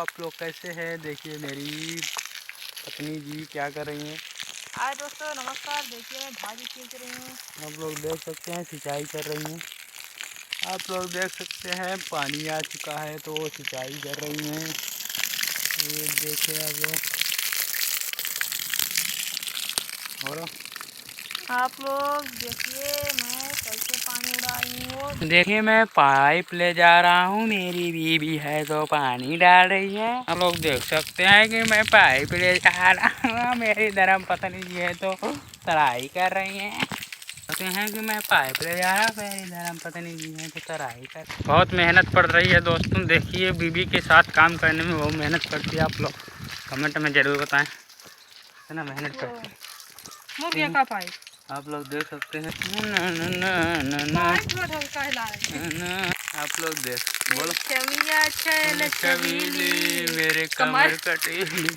आप लोग कैसे हैं? देखिए मेरी पत्नी जी क्या कर रही हैं। हाय दोस्तों नमस्कार। देखिए मैं भाजी खींच रही हूँ। आप लोग देख सकते हैं सिंचाई कर रही हैं। आप लोग देख सकते हैं पानी आ चुका है तो वो सिंचाई कर रही हैं। ये देखिए आप लोग। और आप लोग देखिए मैं कैसे पानी उड़ा रही हूँ। देखिए मैं पाइप ले जा रहा हूँ, मेरी बीवी है तो पानी डाल रही है। आप लोग देख सकते हैं कि मैं पाइप ले जा रहा हूँ, मेरी धर्म पत्नी जी है तो तराई कर रही हैं। कहते हैं कि मैं पाइप ले जा रहा हूँ, मेरी धर्म पत्नी जी है तो तराई कर। बहुत मेहनत पड़ रही है दोस्तों। देखिए बीवी के साथ काम करने में बहुत मेहनत पड़ती है। आप लोग कमेंट में ज़रूर बताएं कितना मेहनत करती है। मुर्गियाँ का पाइप आप लोग देख सकते हैं। आप लोग देख बोलो छबीली मेरे कमर कटीली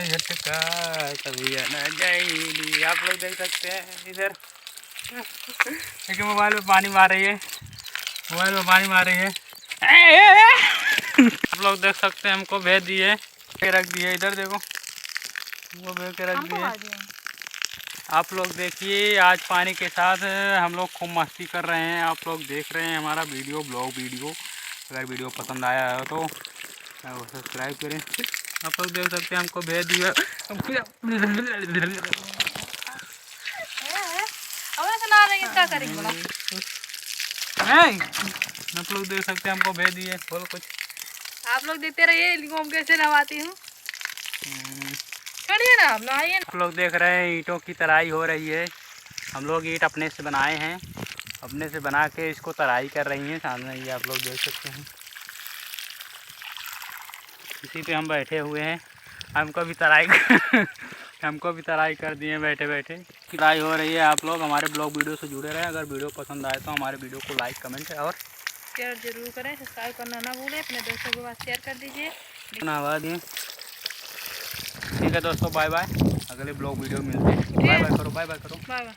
झटका कभी आना जाइली। आप लोग देख सकते हैं इधर देखिए मोबाइल में पानी मार रही है, मोबाइल में पानी मार रही है। आप लोग देख सकते हैं हमको भेज दिए रख दिए। इधर देखो वो भेज के रख दिए। आप लोग देखिए आज पानी के साथ हम लोग खूब मस्ती कर रहे हैं। आप लोग देख रहे हैं हमारा वीडियो ब्लॉग वीडियो। अगर वीडियो पसंद आया है तो सब्सक्राइब करें। आप लोग देख सकते हैं हमको भेज दिया। आप लोग देख सकते हैं हमको भेज दिए। बोलो कुछ। आप लोग देखते रहिए हम कैसे नहाती हूँ। छोड़िए ना आप नहाइए। आप लोग देख रहे हैं ईंटों की तराई हो रही है। हम लोग ईंट अपने से बनाए हैं, अपने से बना के इसको तराई कर रही हैं सामने। ये आप लोग देख सकते हैं इसी पे हम बैठे हुए हैं। हमको भी तराई हमको भी तराई कर दिए बैठे बैठे। तराई हो रही है। आप लोग हमारे ब्लॉग वीडियो से जुड़े रहें। अगर वीडियो पसंद आए तो हमारे वीडियो को लाइक कमेंट और शेयर जरूर करें। सब्सक्राइब करना ना भूलें। अपने दोस्तों के पास शेयर कर दीजिए। नहवा दिए। ठीक है दोस्तों, बाय बाय। अगले ब्लॉग वीडियो मिलते हैं। बाय बाय करो, बाय बाय करो। Bye bye.